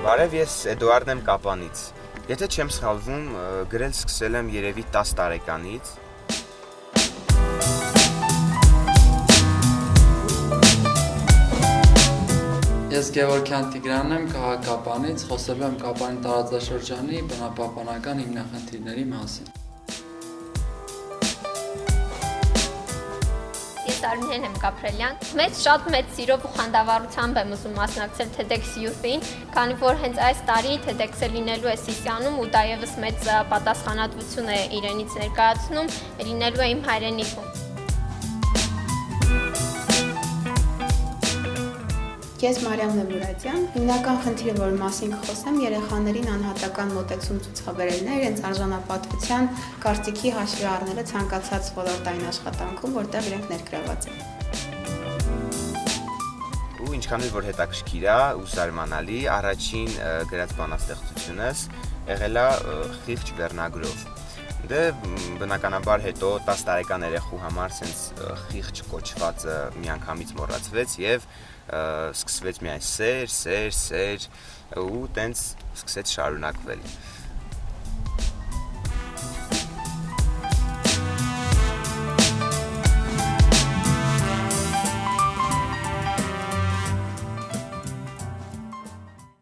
Բարև, ես Էդուարդն եմ Կապանից։ Եթե չեմ սխալվում, գրել սկսել եմ երևի 10 տարեկանից։ Ես Գևորգյան Տիգրանն եմ, քաղաք Կապանից, խոսելու եմ Կապանի տարածաշրջանի բնապահպանական հիմնախնդիրների մասին։ Ես Արմինեն եմ Կապրելյան։ Շատ մեծ սիրով ու խանդավառությամբ եմ ուզում մասնակցել TEDx Youth-ին, քանի որ հենց այս տարի TEDx-ը լինելու է Սիսիանում ու դա ևս մեծ պատասխանատվություն է իրենից ներկայացնում, լինելու է իմ հայրենիքում։ Ես Մարիամ Նեմուրադյան, հիմնական խնդիրը, որի մասին կխոսեմ, երեխաներին անհատական մոտեցում ցուցաբերելն է, իրենց արժանապատվության կարծիքի հաշվի առնելը ցանկացած ոլորտային աշխատանքում, որտեղ իրենք ներգրաված են։ Ու ինչքան որ հետաքրքիր է ու զարմանալի, առաջին գրած բանաստեղծությունս եղել է խիղճ վերնագրով։ Դե բնականաբար հետո 10 տարեկան երեխու համար սենց խիղճ կոչվածը միանգամից մոռացվեց եւ սկսվեց միայն սեր ու տենց սկսեց շարունակվել։